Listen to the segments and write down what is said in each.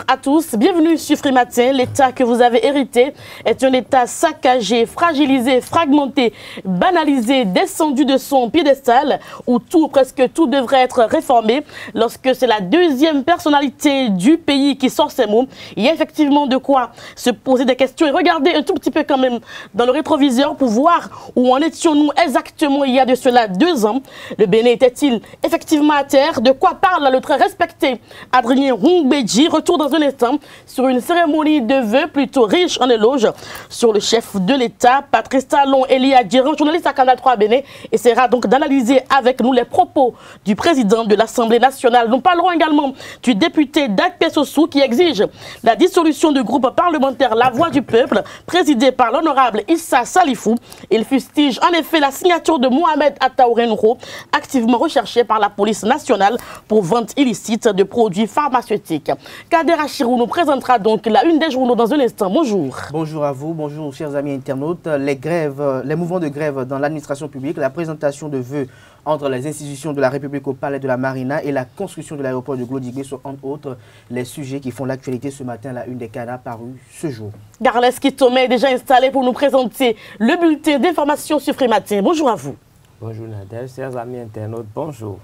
à tous, bienvenue sur Free Matin. L'État que vous avez hérité est un État saccagé, fragilisé, fragmenté, banalisé, descendu de son piédestal, où tout, presque tout devrait être réformé. Lorsque c'est la deuxième personnalité du pays qui sort ces mots, il y a effectivement de quoi se poser des questions et regarder un tout petit peu quand même dans le rétroviseur pour voir où en étions-nous exactement il y a de cela 2 ans. Le Bénin était-il effectivement à terre? De quoi parle le très respecté Adrien Houmbedji? Retour dans un instant sur une cérémonie de vœux plutôt riche en éloges sur le chef de l'État. Patrice Talon, Elia Djiran, journaliste à Canal 3 Bénin, essaiera donc d'analyser avec nous les propos du président de l'Assemblée nationale. Nous parlerons également du député Dak Sossou qui exige la dissolution du groupe parlementaire La Voix du Peuple, présidé par l'honorable Issa Salifou. Il fustige en effet la signature de Mohamed Attaouré Nouro, activement recherché par la police nationale pour vente illicite de produits pharmaceutiques. Kader Achirou nous présentera donc la une des journaux dans un instant. Bonjour. Bonjour à vous, bonjour chers amis internautes. Les mouvements de grève dans l'administration publique, la présentation de vœux entre les institutions de la République au Palais de la Marina et la construction de l'aéroport de Glodigué sont entre autres les sujets qui font l'actualité ce matin à la une des canards parus ce jour. Garles Kitomé est déjà installé pour nous présenter le bulletin d'information sur Free Matin. Bonjour à vous. Bonjour Nadège, chers amis internautes, bonjour.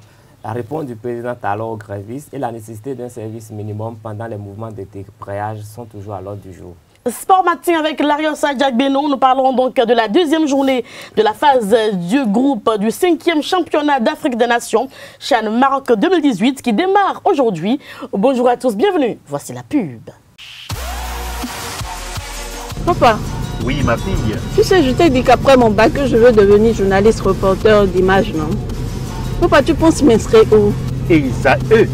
La réponse du président Talon aux grévistes et la nécessité d'un service minimum pendant les mouvements de débrayage sont toujours à l'ordre du jour. Sport Matin avec Lariosa Diakbeno, nous parlerons donc de la deuxième journée de la phase du groupe du 5e championnat d'Afrique des Nations, Chan Maroc 2018, qui démarre aujourd'hui. Bonjour à tous, bienvenue. Voici la pub. Papa. Oui, ma fille. Tu sais, je t'ai dit qu'après mon bac, je veux devenir journaliste reporter d'images, non? Papa, tu penses m'inscrire où? Esae.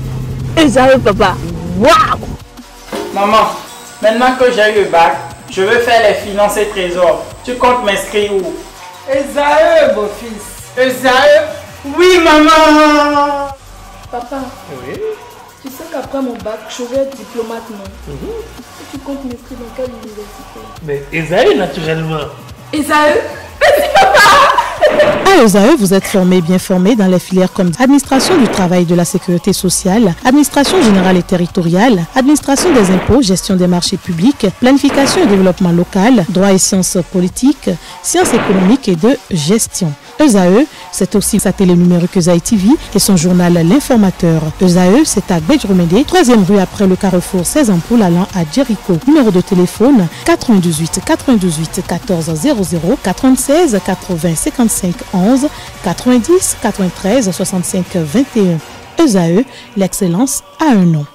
Esae, papa. Waouh! Maman, maintenant que j'ai eu le bac, je veux faire les finances et trésors. Tu comptes m'inscrire où? Esae, beau-fils. Esae? Oui, maman! Papa. Oui. Tu sais qu'après mon bac, je vais être diplomate, non? Et tu comptes m'inscrire dans quelle université? Mais Esae, naturellement. Esae? Merci, papa! À ESAE, vous êtes bien formé dans les filières comme administration du travail et de la sécurité sociale, administration générale et territoriale, administration des impôts, gestion des marchés publics, planification et développement local, droit et sciences politiques, sciences économiques et de gestion. ESAE, c'est aussi sa télé numérique ESAE TV et son journal L'Informateur. ESAE, c'est à Bedjromede, 3e rue après le carrefour 16 ampoules allant à Jericho. Numéro de téléphone 98 98 14 00 96 80 55 11 90 93 65 21. ESAE, l'excellence a un nom.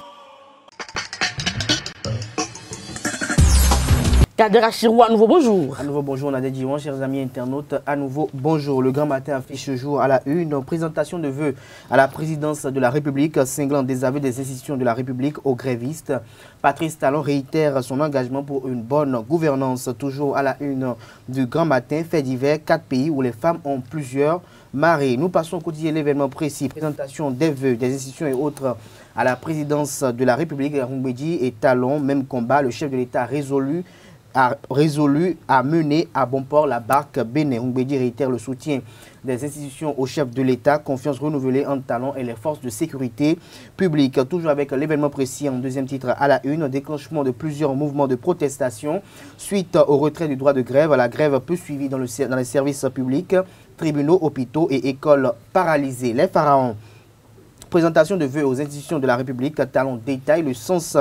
Kader Achirou, à nouveau bonjour. À nouveau bonjour, Nadège Djiran, chers amis internautes. À nouveau bonjour. Le grand matin affiche ce jour à la une. Présentation de vœux à la présidence de la République, cinglant des aveux des institutions de la République aux grévistes. Patrice Talon réitère son engagement pour une bonne gouvernance. Toujours à la une du grand matin, fait divers, 4 pays où les femmes ont plusieurs maris. Nous passons au quotidien l'événement précis. Présentation des vœux des institutions et autres à la présidence de la République. Houmbedji et Talon, même combat. Le chef de l'État résolu à mener à bon port la barque Bénin. Houmbedji réitère le soutien des institutions au chef de l'État, confiance renouvelée entre Talon et les forces de sécurité publique. Toujours avec l'événement précis en deuxième titre à la une, déclenchement de plusieurs mouvements de protestation suite au retrait du droit de grève. La grève peu suivie dans les services publics, tribunaux, hôpitaux et écoles paralysées. Les pharaons. Présentation de vœux aux institutions de la République, Talon détaille le sens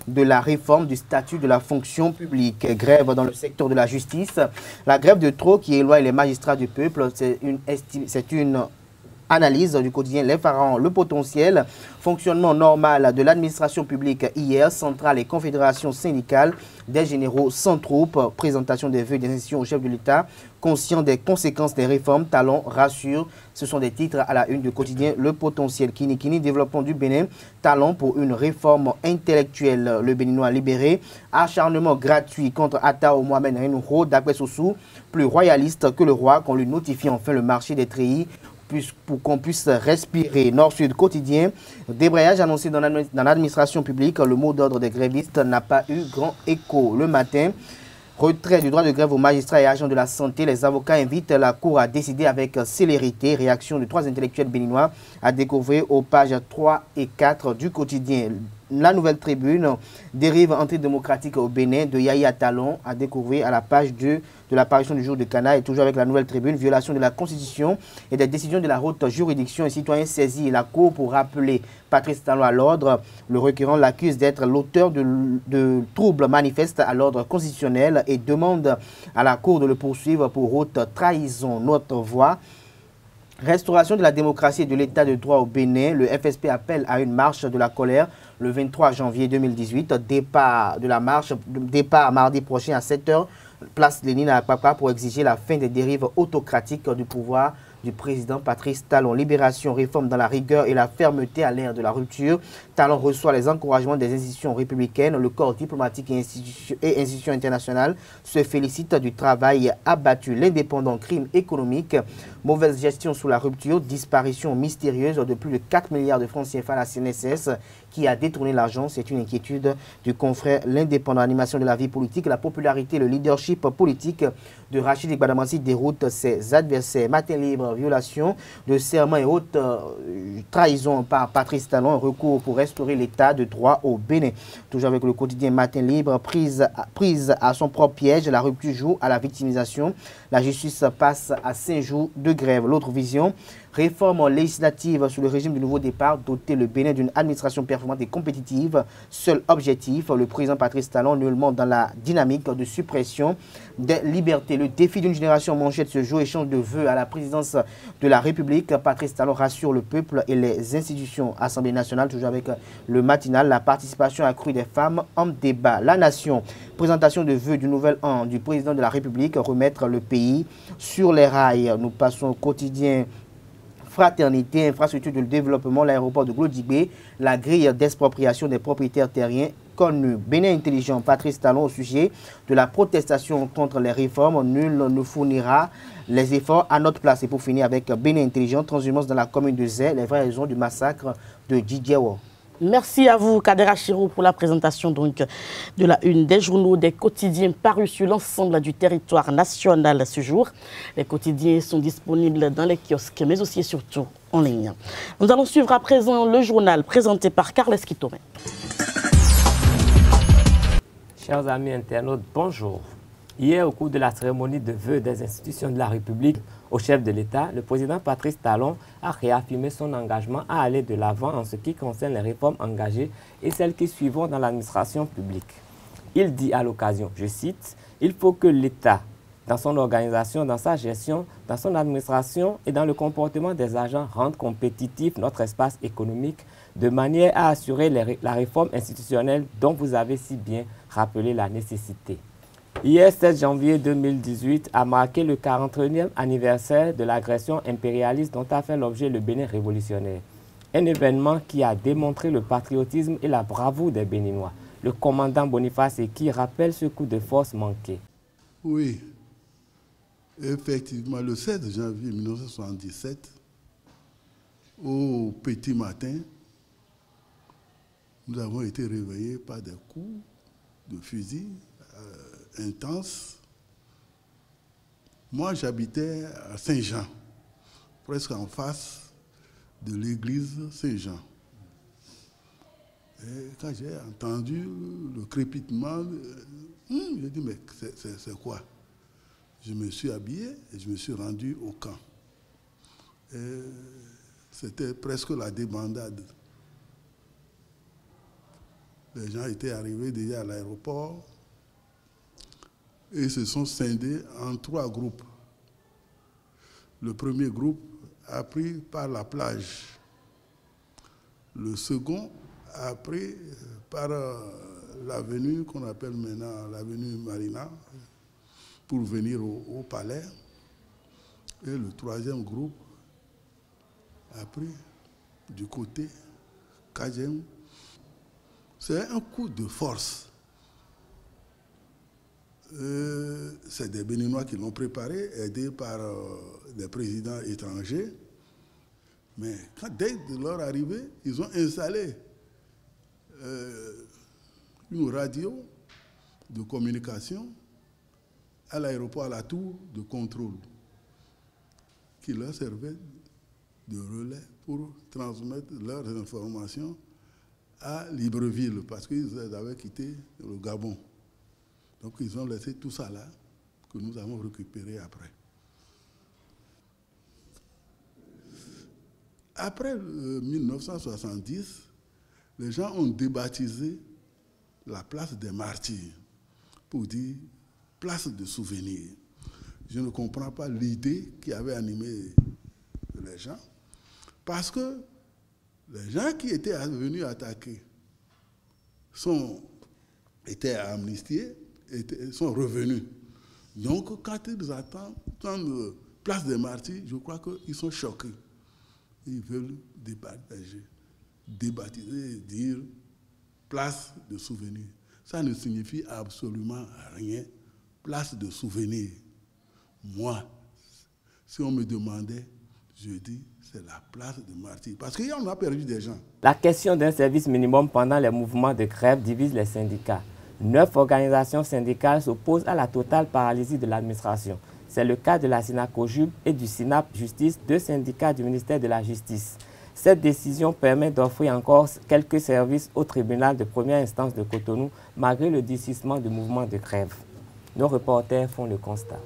de la réforme du statut de la fonction publique. Grève dans le secteur de la justice. La grève de trop qui éloigne les magistrats du peuple, c'est une analyse du quotidien Les Pharaons. Le potentiel fonctionnement normal de l'administration publique hier, centrale et confédération syndicale des généraux sans troupes. Présentation des vœux des institutions au chef de l'État. Conscient des conséquences des réformes, Talon rassure. Ce sont des titres à la une du quotidien Le Potentiel. Kini développement du Bénin. Talon pour une réforme intellectuelle. Le Béninois libéré. Acharnement gratuit contre Attaouré Mohamed Nouro. Dak Sossou, plus royaliste que le roi, qu'on lui notifie enfin le marché des treillis pour qu'on puisse respirer. Nord-Sud quotidien, débrayage annoncé dans l'administration publique. Le mot d'ordre des grévistes n'a pas eu grand écho. Le matin, retrait du droit de grève aux magistrats et agents de la santé. Les avocats invitent la Cour à décider avec célérité. Réaction de 3 intellectuels béninois à découvrir aux pages 3 et 4 du quotidien. La Nouvelle Tribune, dérive antidémocratique au Bénin de Yaya Talon, à découvrir à la page 2 de l'apparition du jour de Cana, et toujours avec La Nouvelle Tribune, violation de la Constitution et des décisions de la haute juridiction. Un citoyen saisit la Cour pour rappeler Patrice Talon à l'ordre. Le requérant l'accuse d'être l'auteur de troubles manifestes à l'ordre constitutionnel et demande à la Cour de le poursuivre pour haute trahison. Notre voix. Restauration de la démocratie et de l'état de droit au Bénin, le FSP appelle à une marche de la colère le 23 janvier 2018. Départ mardi prochain à 7 h, place Lénine à Papa pour exiger la fin des dérives autocratiques du pouvoir du président Patrice Talon. Libération, réforme dans la rigueur et la fermeté à l'ère de la rupture. Talon reçoit les encouragements des institutions républicaines. Le corps diplomatique et institutions internationales se félicite du travail abattu. L'indépendant, crime économique, mauvaise gestion sous la rupture, disparition mystérieuse de plus de 4 milliards de francs CFA à la CNSS qui a détourné l'argent. C'est une inquiétude du confrère L'Indépendant. Animation de la vie politique, la popularité, le leadership politique de Rachid Gbadamassi déroute ses adversaires. Matin libre, violation de serment et haute trahison par Patrice Talon, un recours pour restaurer l'état de droit au Bénin. Toujours avec le quotidien Matin libre, prise à son propre piège, la rupture joue à la victimisation. La justice passe à 5 jours de grève. L'autre vision, réforme législative sous le régime du nouveau départ, doter le Bénin d'une administration performante et compétitive. Seul objectif, le président Patrice Talon nullement dans la dynamique de suppression des libertés. Le défi d'une génération manchette ce jour, échange de vœux à la présidence de la République. Patrice Talon rassure le peuple et les institutions. Assemblée nationale, toujours avec le matinal, la participation accrue des femmes en débat. La nation, présentation de vœux du nouvel an du président de la République, remettre le pays sur les rails. Nous passons au quotidien Fraternité, infrastructure de développement, l'aéroport de Glodibé, la grille d'expropriation des propriétaires terriens connus. Bénin intelligent, Patrice Talon au sujet de la protestation contre les réformes. Nul ne fournira les efforts à notre place. Et pour finir avec Bénin intelligent, transhumance dans la commune de Zé, les vraies raisons du massacre de Djidjewo. Merci à vous, Kadera Chirou, pour la présentation donc, de la une des journaux, des quotidiens parus sur l'ensemble du territoire national ce jour. Les quotidiens sont disponibles dans les kiosques, mais aussi et surtout en ligne. Nous allons suivre à présent le journal présenté par Carles Kitome. Chers amis internautes, bonjour. Hier, au cours de la cérémonie de vœux des institutions de la République au chef de l'État, le président Patrice Talon a réaffirmé son engagement à aller de l'avant en ce qui concerne les réformes engagées et celles qui suivront dans l'administration publique. Il dit à l'occasion, je cite, « Il faut que l'État, dans son organisation, dans sa gestion, dans son administration et dans le comportement des agents, rende compétitif notre espace économique de manière à assurer la réforme institutionnelle dont vous avez si bien rappelé la nécessité. » Hier, 7 janvier 2018, a marqué le 41e anniversaire de l'agression impérialiste dont a fait l'objet le Bénin révolutionnaire. Un événement qui a démontré le patriotisme et la bravoure des Béninois. Le commandant Boniface Eki rappelle ce coup de force manqué. Oui, effectivement, le 7 janvier 1977, au petit matin, nous avons été réveillés par des coups de fusil intenses. Moi, j'habitais à Saint-Jean, presque en face de l'église Saint-Jean. Et quand j'ai entendu le crépitement, j'ai dit, mais c'est quoi? Je me suis habillé et je me suis rendu au camp. C'était presque la débandade. Les gens étaient arrivés déjà à l'aéroport et se sont scindés en 3 groupes. Le premier groupe a pris par la plage. Le second a pris par l'avenue qu'on appelle maintenant l'avenue Marina pour venir au palais. Et le troisième groupe a pris du côté Kajem. C'est un coup de force. C'est des Béninois qui l'ont préparé, aidés par des présidents étrangers. Mais dès leur arrivée, ils ont installé une radio de communication à l'aéroport, à la tour de contrôle, qui leur servait de relais pour transmettre leurs informations à Libreville parce qu'ils avaient quitté le Gabon. Donc ils ont laissé tout ça là, que nous avons récupéré après. Après 1970, les gens ont débaptisé la place des martyrs pour dire place de souvenir. Je ne comprends pas l'idée qui avait animé les gens, parce que les gens qui étaient venus attaquer étaient amnistiés, sont revenus. Donc, quand ils attendent place des martyrs, je crois qu'ils sont choqués. Ils veulent débaptiser, dire place de souvenir. Ça ne signifie absolument rien. Place de souvenir. Moi, si on me demandait, je dis c'est la place de martyrs. Parce qu'on a perdu des gens. La question d'un service minimum pendant les mouvements de grève divise les syndicats. 9 organisations syndicales s'opposent à la totale paralysie de l'administration. C'est le cas de la SYNACOJUB et du SYNAP Justice, 2 syndicats du ministère de la Justice. Cette décision permet d'offrir encore quelques services au tribunal de première instance de Cotonou, malgré le durcissement du mouvement de grève. Nos reporters font le constat.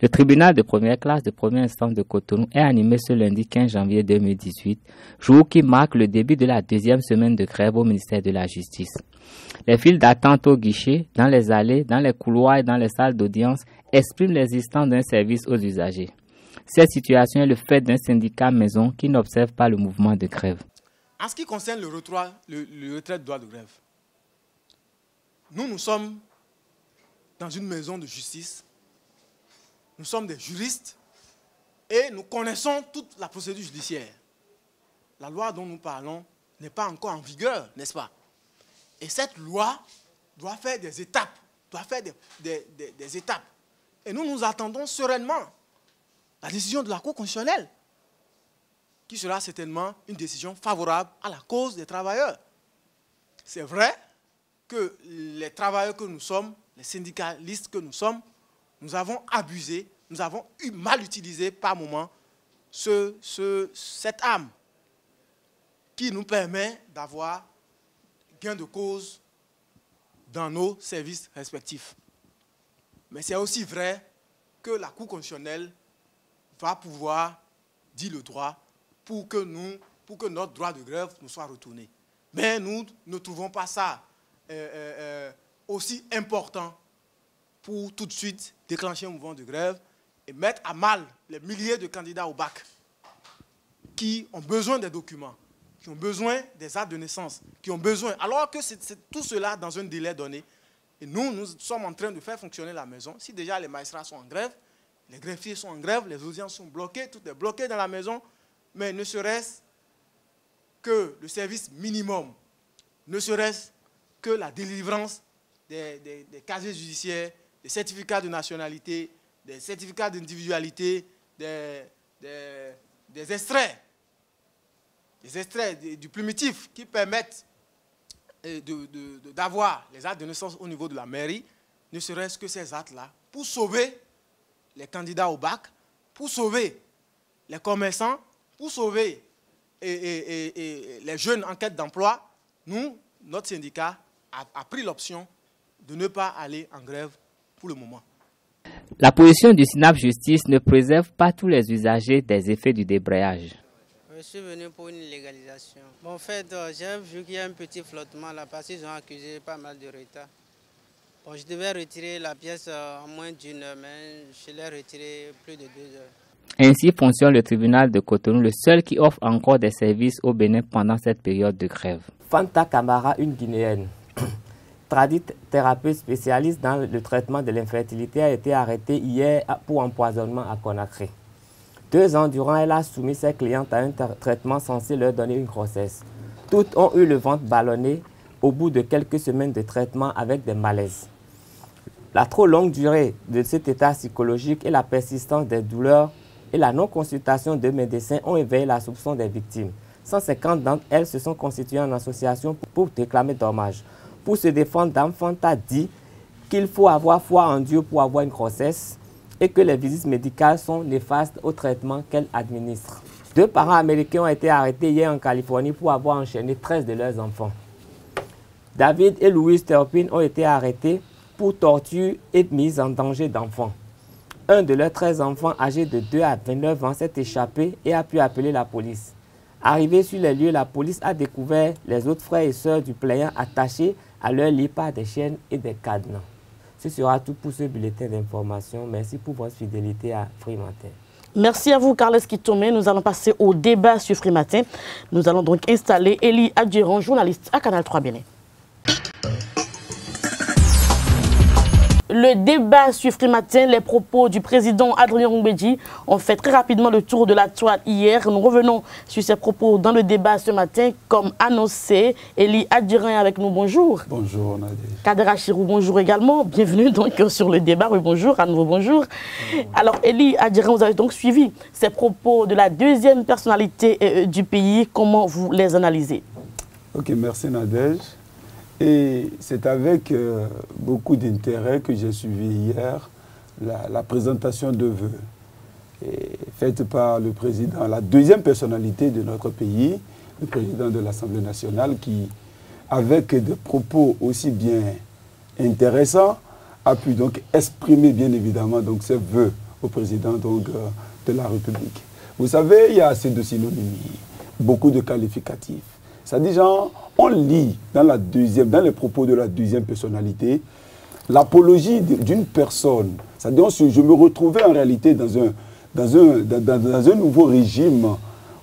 Le tribunal de première classe de première instance de Cotonou est animé ce lundi 15 janvier 2018, jour qui marque le début de la 2e semaine de grève au ministère de la Justice. Les files d'attente au guichet, dans les allées, dans les couloirs et dans les salles d'audience expriment l'existence d'un service aux usagers. Cette situation est le fait d'un syndicat maison qui n'observe pas le mouvement de grève. En ce qui concerne le retrait de droit de grève, nous sommes dans une maison de justice. Nous sommes des juristes et nous connaissons toute la procédure judiciaire. La loi dont nous parlons n'est pas encore en vigueur, n'est-ce pas? Et cette loi doit faire des étapes, des étapes. Et nous attendons sereinement la décision de la Cour constitutionnelle, qui sera certainement une décision favorable à la cause des travailleurs. C'est vrai que les travailleurs que nous sommes, les syndicalistes que nous sommes, nous avons abusé, nous avons mal utilisé par moment cette arme qui nous permet d'avoir gain de cause dans nos services respectifs. Mais c'est aussi vrai que la Cour constitutionnelle va pouvoir dire le droit pour que notre droit de grève nous soit retourné. Mais nous ne trouvons pas ça aussi important pour tout de suite déclencher un mouvement de grève et mettre à mal les milliers de candidats au bac qui ont besoin des documents, qui ont besoin des actes de naissance, qui ont besoin, alors que c'est tout cela dans un délai donné. Et nous sommes en train de faire fonctionner la maison. Si déjà les magistrats sont en grève, les greffiers sont en grève, les audiences sont bloquées, tout est bloqué dans la maison, mais ne serait-ce que le service minimum, ne serait-ce que la délivrance des casiers judiciaires, des certificats de nationalité, des certificats d'individualité, des extraits du plumitif qui permettent d'avoir les actes de naissance au niveau de la mairie, ne serait-ce que ces actes-là, pour sauver les candidats au bac, pour sauver les commerçants, pour sauver les jeunes en quête d'emploi. Notre syndicat a pris l'option de ne pas aller en grève pour le moment. La position du SYNAP Justice ne préserve pas tous les usagers des effets du débrayage. Je suis venu pour une légalisation. Bon, en fait, j'ai vu qu'il y a un petit flottement là parce qu'ils ont accusé pas mal de retard. Bon, je devais retirer la pièce en moins d'une heure, mais je l'ai retiré plus de 2 heures. Ainsi fonctionne le tribunal de Cotonou, le seul qui offre encore des services au Bénin pendant cette période de grève. Fanta Camara, une Guinéenne, tradite thérapeute spécialiste dans le traitement de l'infertilité, a été arrêtée hier pour empoisonnement à Conakry. 2 ans durant, elle a soumis ses clientes à un traitement censé leur donner une grossesse. Toutes ont eu le ventre ballonné au bout de quelques semaines de traitement avec des malaises. La trop longue durée de cet état psychologique et la persistance des douleurs et la non-consultation de médecins ont éveillé la soupçon des victimes. 150 d'entre elles se sont constituées en association pour réclamer dommages. Pour se défendre, Dame Fanta dit qu'il faut avoir foi en Dieu pour avoir une grossesse et que les visites médicales sont néfastes au traitement qu'elle administre. 2 parents américains ont été arrêtés hier en Californie pour avoir enchaîné 13 de leurs enfants. David et Louise Turpin ont été arrêtés pour torture et mise en danger d'enfants. Un de leurs 13 enfants âgés de 2 à 29 ans s'est échappé et a pu appeler la police. Arrivé sur les lieux, la police a découvert les autres frères et sœurs du plaignant attachés à leur lit par des chaînes et des cadenas. Ce sera tout pour ce bulletin d'information. Merci pour votre fidélité à Freematin. Merci à vous, Carles Kitomé. Nous allons passer au débat sur Freematin. Nous allons donc installer Elie Adjiran, journaliste à Canal 3 Bénin. Le débat sur Freematin, les propos du président Adrien Roungbedji ont fait très rapidement le tour de la toile hier. Nous revenons sur ces propos dans le débat ce matin, comme annoncé. Elie Adjiran est avec nous, bonjour. Bonjour Nadia. Kader Achirou, bonjour également. Bienvenue donc sur le débat. Oui, bonjour, à nouveau bonjour. Alors Elie Adjiran, vous avez donc suivi ces propos de la deuxième personnalité du pays. Comment vous les analysez? Ok, merci Nadège. Et c'est avec beaucoup d'intérêt que j'ai suivi hier la présentation de vœux faite par le président, la deuxième personnalité de notre pays, le président de l'Assemblée nationale, qui, avec des propos aussi bien intéressants, a pu donc exprimer bien évidemment donc, ses vœux au président donc, de la République. Vous savez, il y a assez de synonymies, beaucoup de qualificatifs. Ça dit, genre, on lit dans les propos de la deuxième personnalité l'apologie d'une personne. C'est-à-dire, je me retrouvais en réalité dans un nouveau régime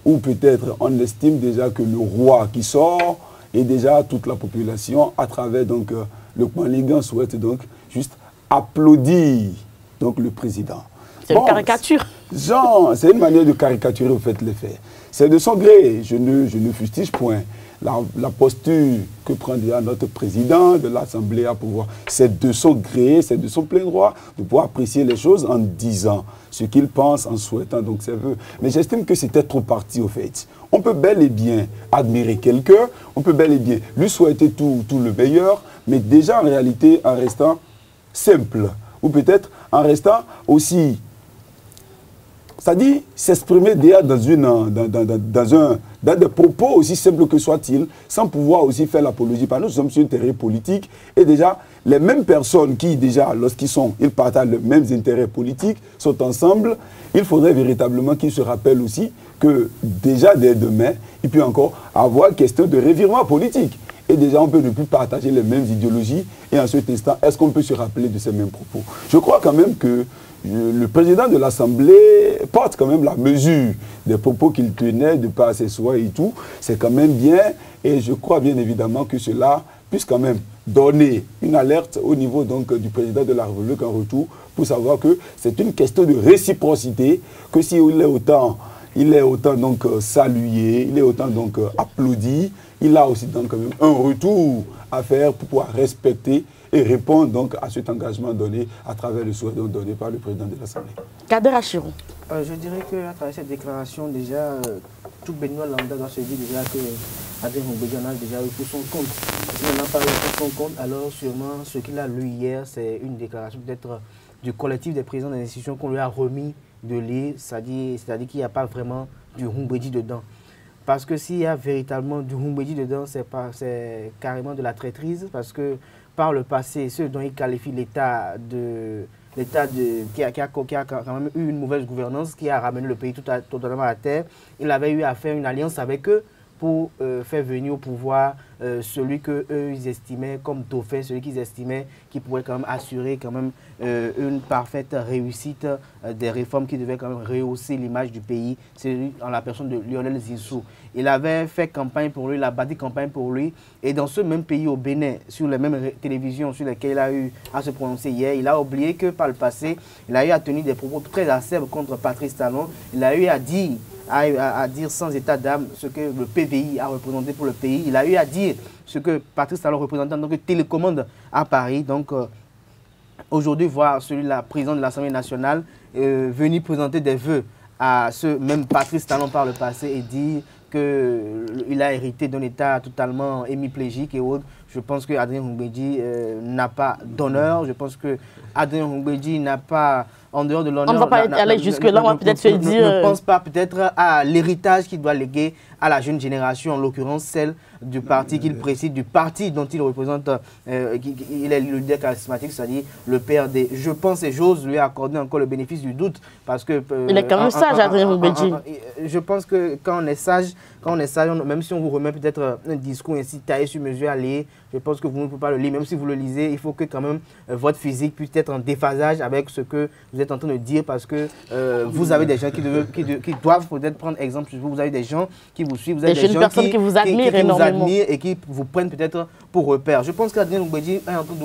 où peut-être on estime déjà que le roi qui sort et déjà toute la population, à travers donc, le Kwanligan, souhaite donc juste applaudir donc, le président. C'est une caricature. Genre, c'est une manière de caricaturer au fait les faits. C'est de son gré, je ne fustige point. La posture que prend déjà notre président de l'Assemblée à pouvoir, c'est de son gré, c'est de son plein droit de pouvoir apprécier les choses en disant ce qu'il pense, en souhaitant donc ses vœux. Mais j'estime que c'était trop parti au fait. On peut bel et bien admirer quelqu'un, on peut bel et bien lui souhaiter tout le meilleur, mais déjà en réalité en restant simple, ou peut-être en restant aussi... C'est-à-dire s'exprimer déjà dans des propos aussi simples que soit-il, sans pouvoir aussi faire l'apologie. Parce que nous sommes sur un terrain politique et déjà, les mêmes personnes qui, déjà, ils partagent les mêmes intérêts politiques, sont ensemble, il faudrait véritablement qu'ils se rappellent aussi que déjà, dès demain, il peut encore avoir question de revirement politique. Et déjà, on peut ne plus partager les mêmes idéologies. Et en cet instant, est-ce qu'on peut se rappeler de ces mêmes propos? Je crois quand même que le président de l'Assemblée porte quand même la mesure des propos qu'il tenait de par ses soins et tout. C'est quand même bien. Et je crois bien évidemment que cela puisse quand même donner une alerte au niveau donc, du président de la République en retour pour savoir que c'est une question de réciprocité, que si il est autant donc salué, il est autant donc applaudi, il a aussi donc quand même un retour à faire pour pouvoir respecter et répondre donc à cet engagement donné à travers le souhait donné par le président de l'Assemblée. Kader Achirou. Je dirais qu'à travers cette déclaration, déjà, tout Benoît Lambda doit se dire déjà que Adrien Roungbedji en a déjà eu pour son compte. S'il n'en a pas eu pour son compte, alors sûrement ce qu'il a lu hier, c'est une déclaration peut-être du collectif des présidents des institutions qu'on lui a remis de lire, c'est-à-dire qu'il n'y a pas vraiment du Roungbedji dedans. Parce que s'il y a véritablement du Roungbedji dedans, c'est carrément de la traîtrise, parce que par le passé, ceux dont il qualifie l'État qui a quand même eu une mauvaise gouvernance, qui a ramené le pays totalement à terre, il avait eu à faire une alliance avec eux pour faire venir au pouvoir celui qu'eux ils estimaient comme dauphin, celui qu'ils estimaient qui pourrait quand même assurer quand même une parfaite réussite des réformes qui devaient quand même rehausser l'image du pays, c'est en la personne de Lionel Zinsou. Il avait fait campagne pour lui, il a bâti campagne pour lui, et dans ce même pays au Bénin, sur les mêmes télévisions sur lesquelles il a eu à se prononcer hier, il a oublié que par le passé, il a eu à tenir des propos très acerbes contre Patrice Talon, il a eu à dire sans état d'âme ce que le PVI a représenté pour le pays. Il a eu à dire ce que Patrice Talon représentant donc télécommande à Paris. Donc aujourd'hui, voir celui-là, président de l'Assemblée nationale, venir présenter des vœux à ce même Patrice Talon par le passé et dire qu'il a hérité d'un état totalement hémiplégique et autres. Je pense que Adrien Humbedji n'a pas d'honneur. Je pense que Adrien Humbedji n'a pas, en dehors de l'honneur... On ne va pas aller jusque-là, on va peut-être se dire... Ne pense pas peut-être à l'héritage qu'il doit léguer à la jeune génération, en l'occurrence celle du parti qu'il préside, du parti dont il représente, il est le leader charismatique, c'est-à-dire le PRD. Je pense et j'ose lui accorder encore le bénéfice du doute parce que... il est quand même sage, Adrien Humbedji. Je pense que quand on est sage, même si on vous remet peut-être un discours ainsi taillé sur mesure à lire, je pense que vous ne pouvez pas le lire. Même si vous le lisez, il faut que quand même votre physique puisse être en déphasage avec ce que vous êtes en train de dire parce que vous avez des gens qui doivent peut-être prendre exemple sur vous. Vous avez des gens qui vous suivent, vous avez des gens qui vous admirent énormément et qui vous prennent peut-être pour repère. Je pense qu'Adrien Humbedji est en train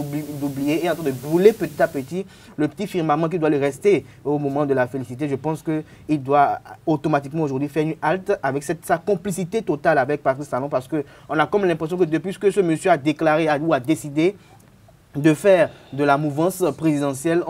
d'oublier et en train de brûler petit à petit le petit firmament qui doit lui rester au moment de la félicité. Je pense qu'il doit automatiquement aujourd'hui faire une halte avec sa complicité totale avec Patrice Talon parce qu'on a comme l'impression que depuis que ce monsieur a déclaré ou a décidé de faire de la mouvance présidentielle,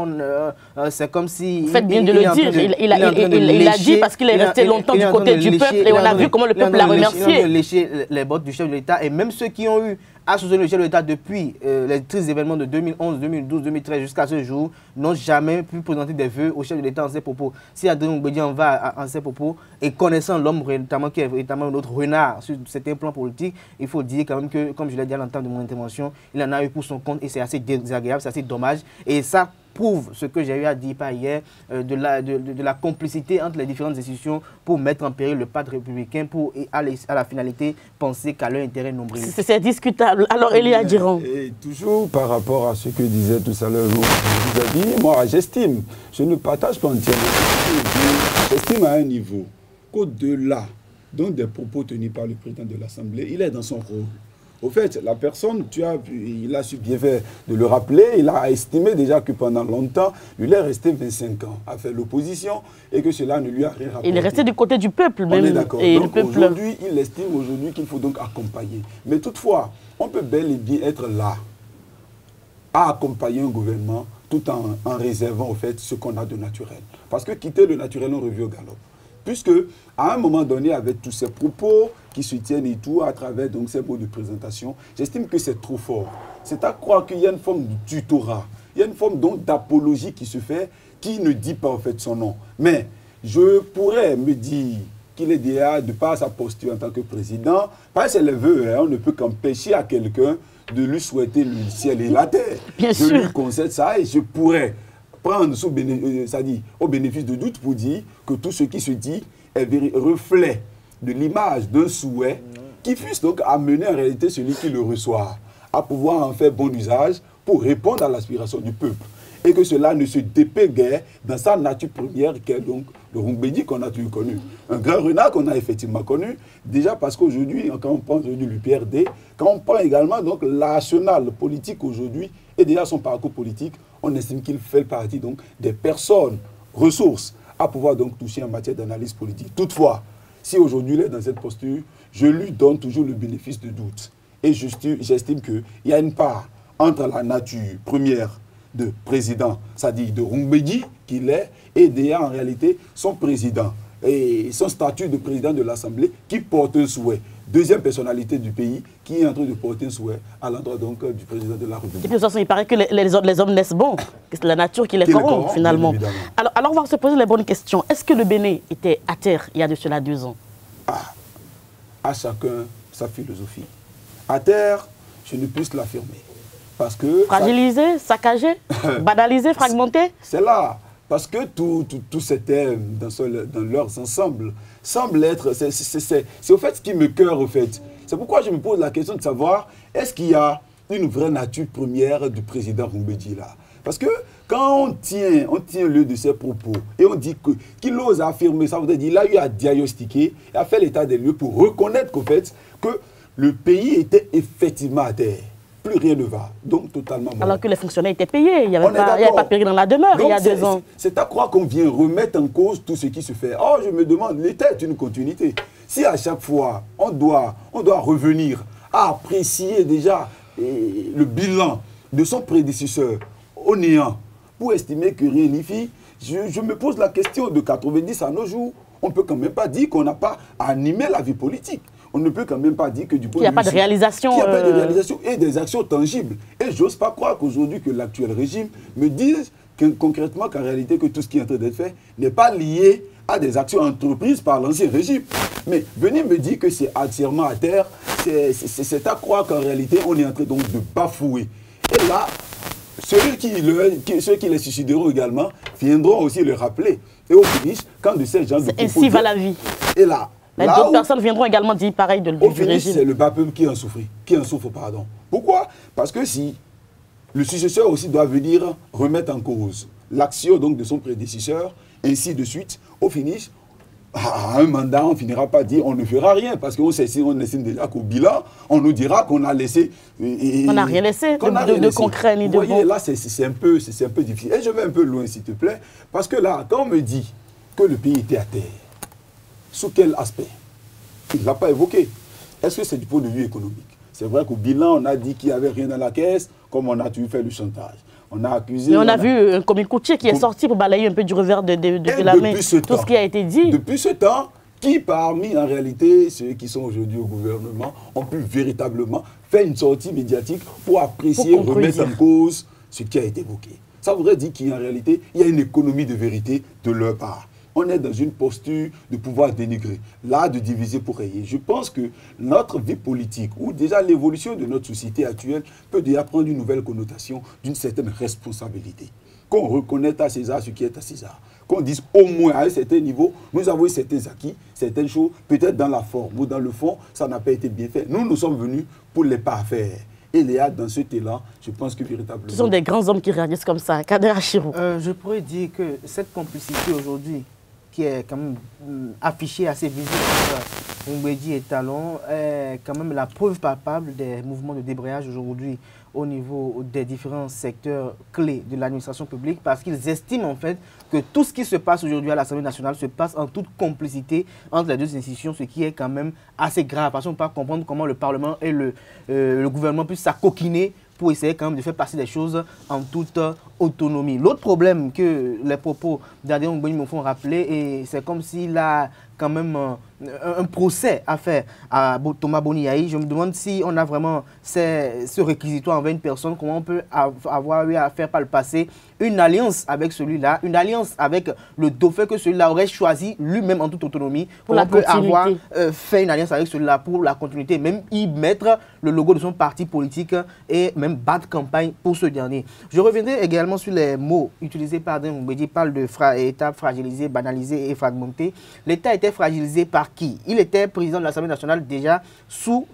c'est comme si... Faites bien de le dire, il a dit parce qu'il est resté longtemps du côté du peuple et on a vu comment le peuple l'a remercié. Il est en train de lécher les bottes du chef de l'État et même ceux qui ont eu à soutenir le chef de l'État depuis les tristes événements de 2011, 2012, 2013 jusqu'à ce jour n'ont jamais pu présenter des vœux au chef de l'État en ces propos. Si Adrien Humbedji en va en ces propos et connaissant l'homme notamment qui est véritablement notre renard sur certains plans politiques, il faut dire quand même que, comme je l'ai dit à l'entame de mon intervention, il en a eu pour son compte et c'est assez désagréable, c'est assez dommage et ça prouve ce que j'ai eu à dire par hier, de la complicité entre les différentes institutions pour mettre en péril le pacte républicain, pour à la finalité penser qu'à leur intérêt nombril. C'est discutable. Alors Elia Diran. Et toujours par rapport à ce que disait tout à l'heure, vous avez dit, moi j'estime, je ne partage pas entièrement, j'estime à un niveau qu'au-delà donc des propos tenus par le président de l'Assemblée, il est dans son rôle. Au fait, la personne, il a su bien faire de le rappeler, il a estimé déjà que pendant longtemps, il est resté 25 ans à faire l'opposition et que cela ne lui a rien rapporté. Il est resté du côté du peuple même. On est d'accord. Donc aujourd'hui, il estime aujourd'hui qu'il faut donc accompagner. Mais toutefois, on peut bel et bien être là, à accompagner un gouvernement tout en réservant au fait ce qu'on a de naturel. Parce que quitter le naturel, on revient au galop. Puisque, à un moment donné, avec tous ces propos qui se tiennent et tout, à travers donc, ces mots de présentation, j'estime que c'est trop fort. C'est à croire qu'il y a une forme de tutorat, il y a une forme d'apologie qui se fait, qui ne dit pas en fait son nom. Mais je pourrais me dire qu'il est déjà, de par sa posture en tant que président, parce que c'est les vœux, hein, on ne peut qu'empêcher à quelqu'un de lui souhaiter le ciel et la terre. Bien je sûr. lui concède ça et je pourrais prendre au bénéfice de doute pour dire que tout ce qui se dit est reflet de l'image d'un souhait qui puisse donc amener en réalité celui qui le reçoit à pouvoir en faire bon usage pour répondre à l'aspiration du peuple. Et que cela ne se dépaie guère dans sa nature première qu'est donc le Humbedji qu'on a toujours connu. Un grand renard qu'on a effectivement connu, déjà parce qu'aujourd'hui, quand on prend aujourd'hui le PRD, quand on prend également donc l'arsenal politique aujourd'hui et déjà son parcours politique, on estime qu'il fait partie donc des personnes, ressources, à pouvoir donc toucher en matière d'analyse politique. Toutefois, si aujourd'hui il est dans cette posture, je lui donne toujours le bénéfice de doute. Et j'estime qu'il y a une part entre la nature première de président, c'est-à-dire de Humbedji qu'il est, et déjà en réalité son président, et son statut de président de l'Assemblée qui porte un souhait. Deuxième personnalité du pays qui est en train de porter un souhait à l'endroit donc du président de la République. Et puis, de toute façon, il paraît que les hommes naissent bons, que c'est la nature qui les corrompt finalement. Alors, on va se poser les bonnes questions. Est-ce que le Bénin était à terre il y a de cela 2 ans? À chacun sa philosophie. À terre, je ne puisse l'affirmer. Parce que... Fragilisé, saccagé, banalisé, fragmenté? C'est là. Parce que tous ces thèmes, dans leurs ensembles, semblent être... C'est au fait ce qui me cœure, au fait. C'est pourquoi je me pose la question de savoir, est-ce qu'il y a une vraie nature première du président Humbedji là? Parce que quand on tient lieu de ses propos et on dit qu'il ose affirmer ça, veut dire qu'il a eu à diagnostiquer et à faire l'état des lieux pour reconnaître qu'au fait, que le pays était effectivement à terre. Plus rien ne va, donc totalement mort. Alors que les fonctionnaires étaient payés, il n'y avait pas péri dans la demeure donc, il y a 2 ans. C'est à croire qu'on vient remettre en cause tout ce qui se fait. Oh, je me demande, l'État est une continuité. Si à chaque fois, on doit revenir à apprécier déjà le bilan de son prédécesseur au néant, pour estimer que rien n'y fit, je me pose la question de 90 à nos jours. On ne peut quand même pas dire qu'on n'a pas animé la vie politique. on ne peut quand même pas dire que du point de vue... Il n'y a pas de réalisation. Il n'y a pas de réalisation et des actions tangibles. Et j'ose pas croire qu'aujourd'hui, que l'actuel régime me dise concrètement qu'en réalité, que tout ce qui est en train d'être fait n'est pas lié à des actions entreprises par l'ancien régime. Mais venez me dire que c'est entièrement à terre, c'est à croire qu'en réalité, on est en train donc de bafouer. Et là, ceux qui les suicideront également viendront aussi le rappeler. Et au finish, quand de ces gens... Ainsi va la vie. Et là d'autres personnes viendront également dire pareil du régime. C'est le bas peuple qui en souffre, pardon. Pourquoi? Parce que si le successeur aussi doit venir remettre en cause l'action donc de son prédécesseur, ainsi de suite, au finish, à un mandat, on finira par dire on ne fera rien, parce qu'on estime déjà qu'au bilan, on nous dira qu'on a laissé... on n'a rien laissé de concret ni de bon. Vous voyez, là, c'est un peu difficile. Et je vais un peu loin, s'il te plaît, parce que là, quand on me dit que le pays était à terre, sous quel aspect? Il ne l'a pas évoqué. Est-ce que c'est du point de vue économique? C'est vrai qu'au bilan, on a dit qu'il n'y avait rien dans la caisse, comme on a toujours fait le chantage. On a accusé... Mais on a vu un commis Coutier qui est sorti pour balayer un peu du revers de la main tout ce qui a été dit. Depuis ce temps, qui parmi, en réalité, ceux qui sont aujourd'hui au gouvernement, ont pu véritablement faire une sortie médiatique pour apprécier, remettre en cause ce qui a été évoqué? Ça voudrait dire qu'en réalité, il y a une économie de vérité de leur part. On est dans une posture de pouvoir dénigrer, là de diviser pour rayer. Je pense que notre vie politique, ou déjà l'évolution de notre société actuelle, peut déjà prendre une nouvelle connotation d'une certaine responsabilité. Qu'on reconnaisse à César ce qui est à César. Qu'on dise au moins à un certain niveau, nous avons eu certains acquis, certaines choses, peut-être dans la forme ou dans le fond, ça n'a pas été bien fait. Nous sommes venus pour les parfaire. Et Léa, dans ce élan, je pense que véritablement... Ce sont des grands hommes qui réagissent comme ça. Kader Achirou. Je pourrais dire que cette complicité aujourd'hui, qui est quand même affichée assez visible entre Mbedji et Talon, est quand même la preuve palpable des mouvements de débrayage aujourd'hui au niveau des différents secteurs clés de l'administration publique, parce qu'ils estiment en fait que tout ce qui se passe aujourd'hui à l'Assemblée nationale se passe en toute complicité entre les deux institutions, ce qui est quand même assez grave, parce qu'on ne peut pas comprendre comment le Parlement et le gouvernement puissent s'acoquiner pour essayer quand même de faire passer des choses en toute autonomie. L'autre problème que les propos d'Adrien Mboni me font rappeler, et c'est comme s'il a quand même un procès à faire à Thomas Boni Yayi. Je me demande si on a vraiment ce réquisitoire envers une personne, comment on peut avoir eu à faire par le passé une alliance avec celui-là, une alliance avec le dauphin que celui-là aurait choisi lui-même en toute autonomie, pour on peut avoir fait une alliance avec celui-là pour la continuité, même y mettre le logo de son parti politique et même battre campagne pour ce dernier. Je reviendrai également sur les mots utilisés par Adrien Mbedji. Il parle de État fragilisé, banalisé et fragmenté. L'État était fragilisé par qui? Il était président de l'Assemblée nationale déjà sous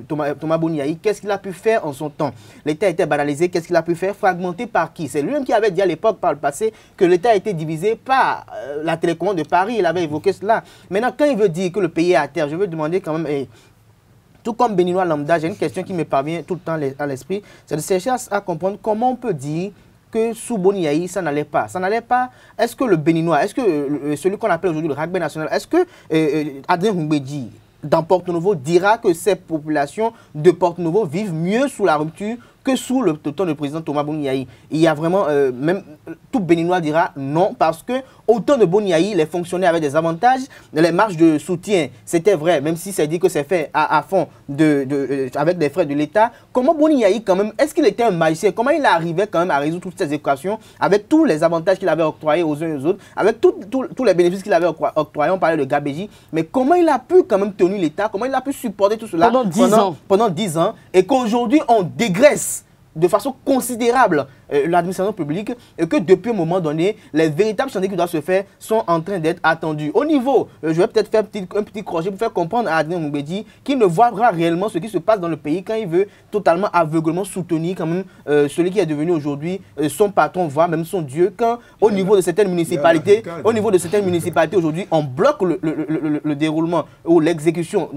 Thomas Boni Yayi. Qu'est-ce qu'il a pu faire en son temps? L'État était banalisé. Qu'est-ce qu'il a pu faire? Fragmenté par qui? C'est lui-même qui avait dit à l'époque, par le passé, que l'État a été divisé par la télécommande de Paris. Il avait évoqué cela. Maintenant, quand il veut dire que le pays est à terre, je veux demander quand même... Tout comme Béninois lambda, j'ai une question qui me parvient tout le temps à l'esprit. C'est de chercher à comprendre comment on peut dire que sous Boni Yayi, ça n'allait pas. Ça n'allait pas. Est-ce que le Béninois, est-ce que celui qu'on appelle aujourd'hui le rugby national, est-ce que Adrien Mbedji, dans Porto-Novo, dira que ces populations de Porto-Novo vivent mieux sous la rupture que sous le temps du président Thomas Boni Yayi? Il y a vraiment, même tout Béninois dira non, parce que au temps de Boni Yayi, les fonctionnaires avaient des avantages, les marges de soutien, c'était vrai, même si c'est dit que c'est fait à fond avec des frais de l'État. Comment Boni Yayi, quand même, est-ce qu'il était un magicien? Comment il arrivait quand même à résoudre toutes ces équations avec tous les avantages qu'il avait octroyés aux uns et aux autres, avec tous les bénéfices qu'il avait octroyés? On parlait de Gabéji, mais comment il a pu quand même tenir l'État? Comment il a pu supporter tout cela pendant 10 ans, et qu'aujourd'hui on dégraisse de façon considérable l'administration publique, et que depuis un moment donné, les véritables chantiers qui doivent se faire sont en train d'être attendus. Au niveau, je vais peut-être faire un petit crochet pour faire comprendre à Adrien Mbedji qu'il ne voit pas réellement ce qui se passe dans le pays quand il veut totalement aveuglement soutenir quand même celui qui est devenu aujourd'hui son patron, voire même son dieu, quand au niveau de certaines municipalités, aujourd'hui, on bloque le déroulement ou l'exécution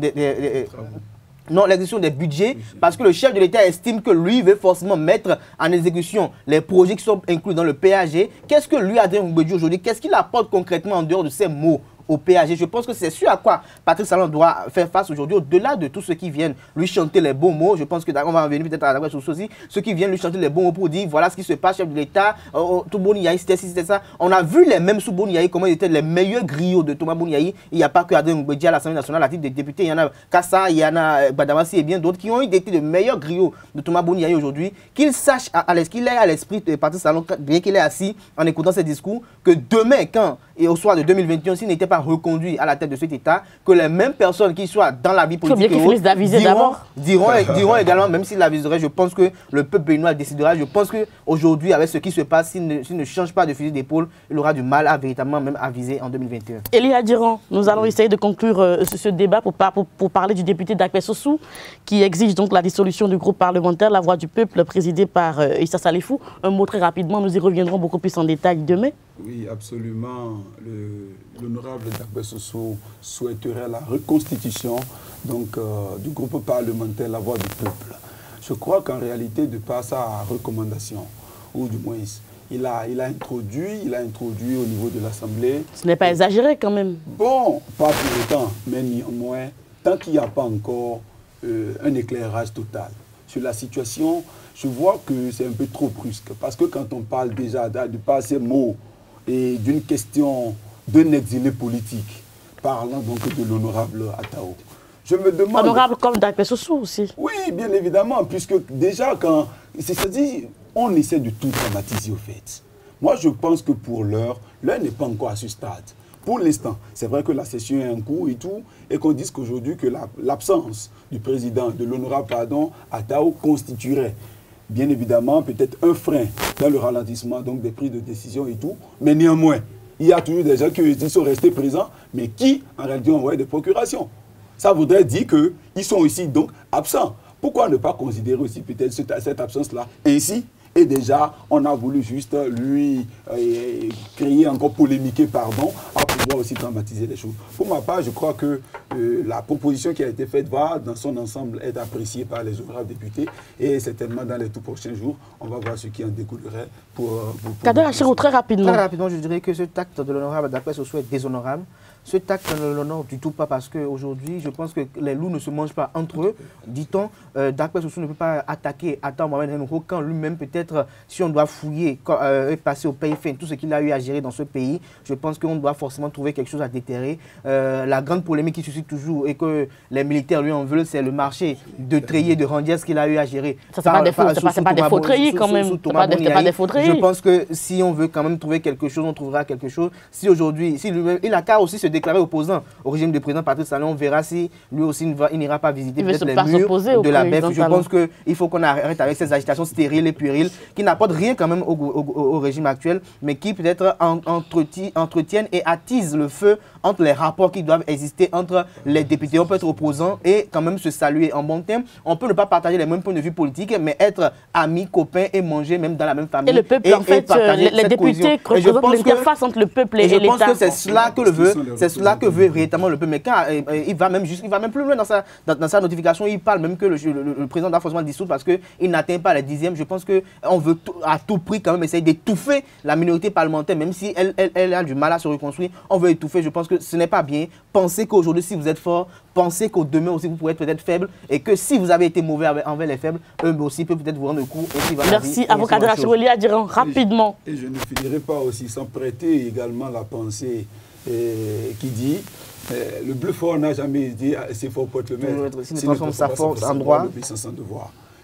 l'exécution des budgets, parce que le chef de l'État estime que lui veut forcément mettre en exécution les projets qui sont inclus dans le PAG. Qu'est-ce que lui, Adrien Mbedji, aujourd'hui, qu'est-ce qu'il apporte concrètement en dehors de ces mots au PAG. Je pense que c'est sûr à quoi Patrice Talon doit faire face aujourd'hui, au-delà de tous ceux qui viennent lui chanter les bons mots. Je pense que on va revenir peut-être à la question aussi, ceux qui viennent lui chanter les bons mots pour dire voilà ce qui se passe, chef de l'État, tout Boniaï, c'était ci, c'était ça. On a vu les mêmes sous Boniaï, comment ils étaient les meilleurs griots de Thomas Boniaï. Il n'y a pas que Adrien Mbedji à l'Assemblée nationale, à titre de député, il y en a Kassa, il y en a Badamassi et bien d'autres qui ont été de meilleurs griots de Thomas Boniaï aujourd'hui. Qu'il sache, qu'il ait à l'esprit de Patrice Talon, bien qu'il est assis en écoutant ses discours, que demain, quand et au soir de 2021, s'il n'était pas reconduit à la tête de cet État, que les mêmes personnes qui soient dans la vie politique diront également, même s'ils l'aviseraient, je pense que le peuple béninois décidera. Je pense qu'aujourd'hui, avec ce qui se passe, s'il ne change pas de fusil d'épaule, il aura du mal à véritablement même aviser en 2021. Elia Diran, nous allons essayer de conclure ce débat pour parler du député d'Akpé Sossou qui exige donc la dissolution du groupe parlementaire La Voix du Peuple présidé par Issa Salifou. Un mot très rapidement, nous y reviendrons beaucoup plus en détail demain. Oui, absolument. L'honorable Akpé Sossou souhaiterait la reconstitution donc, du groupe parlementaire La Voix du Peuple. Je crois qu'en réalité, de par sa recommandation, ou du moins, il a introduit au niveau de l'Assemblée. Ce n'est pas exagéré quand même. Bon, pas pour autant, mais néanmoins, tant qu'il n'y a pas encore un éclairage total sur la situation, je vois que c'est un peu trop brusque. Parce que quand on parle déjà de par ces mots et d'une question d'un exilé politique, parlant donc de l'honorable Atao, je me demande... Honorable comme d'Akpé Sossou aussi. Oui, bien évidemment, puisque déjà, quand... C'est-à-dire, on essaie de tout dramatiser au fait. Moi, je pense que pour l'heure n'est pas encore à ce stade. Pour l'instant, c'est vrai que la session est en cours et tout, et qu'on dise qu'aujourd'hui que l'absence du président, de l'honorable Atao constituerait bien évidemment peut-être un frein dans le ralentissement donc des prises de décision et tout, mais néanmoins, il y a toujours des gens qui sont restés présents, mais qui en réalité ont envoyé des procurations. Ça voudrait dire qu'ils sont ici donc absents. Pourquoi ne pas considérer aussi peut-être cette absence-là ainsi? Et déjà, on a voulu juste lui créer encore polémiquer, pardon, à pouvoir aussi dramatiser les choses. Pour ma part, je crois que la proposition qui a été faite va, dans son ensemble, être appréciée par les honorables députés. Et certainement, dans les tout prochains jours, on va voir ce qui en découlerait pour Kader Achirou, très rapidement. Très rapidement, je dirais que ce acte de l'honorable d'Akpé Sossou est déshonorable. Ce acte ne l'honore du tout pas parce qu'aujourd'hui, je pense que les loups ne se mangent pas entre eux. Dit-on, Akpé Sossou ne peut pas attaquer Ata Mohamed Henoko quand lui-même, peut-être, si on doit fouiller et passer au pays fin tout ce qu'il a eu à gérer dans ce pays, je pense qu'on doit forcément trouver quelque chose à déterrer. La grande polémique qui suscite toujours et que les militaires lui en veulent, c'est le marché de treillis de Randiès qu'il a eu à gérer. Ça, c'est pas des faux treillis quand même. C'est pas des faux treillis. Je pense que si on veut quand même trouver quelque chose, on trouvera quelque chose. Si aujourd'hui, si lui-même, il a qu'à aussi se déclarer opposant au régime du président Patrice Talon, on verra si lui aussi il n'ira pas visiter peut-être les murs de la BEF. Je pense qu'il faut qu'on arrête avec ces agitations stériles et puériles qui n'apportent rien quand même au régime actuel, mais qui peut-être entretiennent et attisent le feu entre les rapports qui doivent exister entre les députés. On peut être opposant et quand même se saluer en bon terme. On peut ne pas partager les mêmes points de vue politiques, mais être amis, copains et manger même dans la même famille. Et le peuple, en fait, les députés représentent l'interface entre le peuple et l'État. Je pense que c'est cela que veut véritablement le peuple. Mais quand il va même plus loin dans sa notification, il parle même que le président doit forcément dissoudre parce qu'il n'atteint pas les dixièmes. Je pense qu'on veut à tout prix quand même essayer d'étouffer la minorité parlementaire, même si elle a du mal à se reconstruire. On veut étouffer. Je pense que ce n'est pas bien. Pensez qu'aujourd'hui, si vous êtes fort, pensez qu'au demain aussi, vous pourrez être peut-être faible et que si vous avez été mauvais envers les faibles, eux aussi peuvent peut-être vous rendre le coup. Merci, avocat de Achirou, Elia Diran, rapidement. Et je ne finirai pas aussi sans prêter également la pensée qui dit le bleu fort n'a jamais dit c'est fort pour le maître. S'il ne transforme sa force en droit.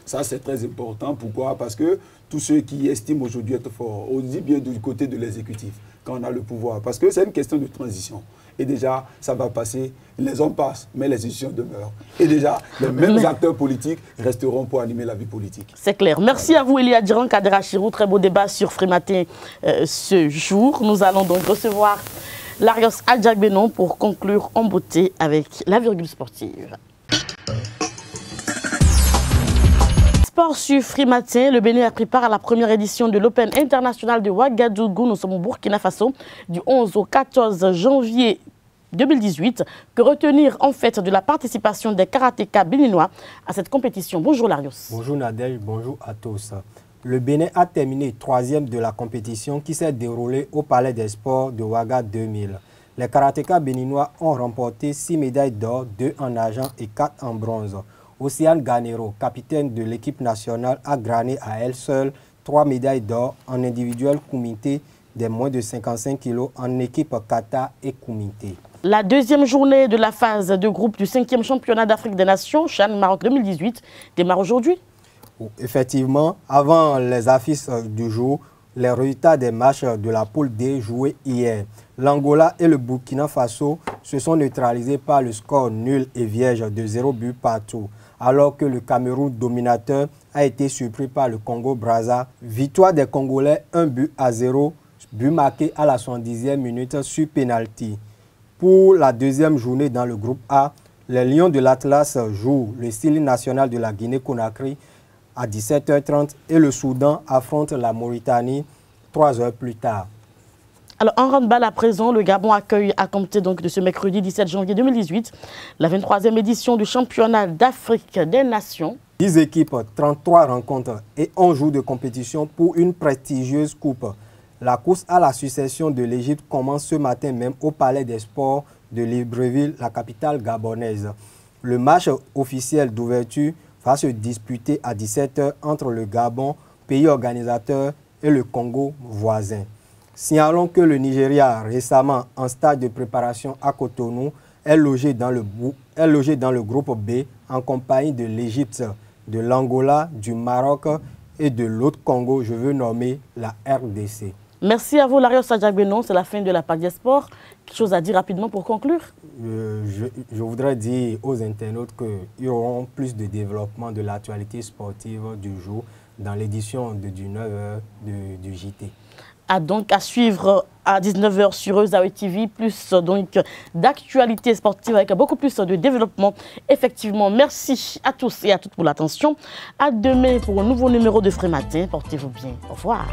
Ça, c'est très important. Pourquoi? Parce que tous ceux qui estiment aujourd'hui être forts, on dit bien du côté de l'exécutif, quand on a le pouvoir. Parce que c'est une question de transition. Et déjà, ça va passer, les hommes passent, mais les institutions demeurent. Et déjà, les mêmes acteurs politiques resteront pour animer la vie politique. C'est clair. Merci à vous, Elia Diran, Kader Achirou. Très beau débat sur Frématin ce jour. Nous allons donc recevoir Larios Adjagbenon pour conclure en beauté avec la virgule sportive. Sport sur Frématin, le Bénin a pris part à la première édition de l'Open international de Ouagadougou. Nous sommes au Burkina Faso du 11 au 14 janvier 2018. Que retenir en fait de la participation des karatékas béninois à cette compétition? Bonjour Larios. Bonjour Nadège, bonjour à tous. Le Bénin a terminé 3e de la compétition qui s'est déroulée au Palais des Sports de Ouaga 2000. Les karatékas béninois ont remporté 6 médailles d'or, 2 en argent et 4 en bronze. Océane Ganero, capitaine de l'équipe nationale, a grâné à elle seule 3 médailles d'or en individuel comité des moins de 55 kg, en équipe kata et comité. La deuxième journée de la phase de groupe du 5e championnat d'Afrique des Nations, CHAN Maroc 2018, démarre aujourd'hui. Effectivement, avant les affiches du jour, les résultats des matchs de la poule D joués hier. L'Angola et le Burkina Faso se sont neutralisés par le score nul et vierge de 0 but partout, alors que le Cameroun dominateur a été surpris par le Congo-Brazza. Victoire des Congolais 1-0, but marqué à la 70e minute sur pénalty. Pour la deuxième journée dans le groupe A, les Lions de l'Atlas jouent le style national de la Guinée-Conakry à 17h30 et le Soudan affronte la Mauritanie 3 heures plus tard. Alors, en handball à présent, le Gabon accueille à compter donc de ce mercredi 17 janvier 2018 la 23e édition du championnat d'Afrique des Nations. 10 équipes, 33 rencontres et 11 jours de compétition pour une prestigieuse coupe. La course à la succession de l'Égypte commence ce matin même au Palais des Sports de Libreville, la capitale gabonaise. Le match officiel d'ouverture va se disputer à 17h entre le Gabon, pays organisateur, et le Congo voisin. Signalons que le Nigeria, récemment en stade de préparation à Cotonou, est logé dans le groupe B en compagnie de l'Égypte, de l'Angola, du Maroc et de l'autre Congo, je veux nommer la RDC. Merci à vous, Lario Sadjak-Benon. C'est la fin de la page des sports. Quelque chose à dire rapidement pour conclure? Je voudrais dire aux internautes qu'il y aura plus de développement de l'actualité sportive du jour dans l'édition de 19h du JT. Donc à suivre à 19h sur Ezaoui TV, plus donc d'actualité sportive avec beaucoup plus de développement. Effectivement, merci à tous et à toutes pour l'attention. À demain pour un nouveau numéro de Frais Matin. Portez-vous bien. Au revoir.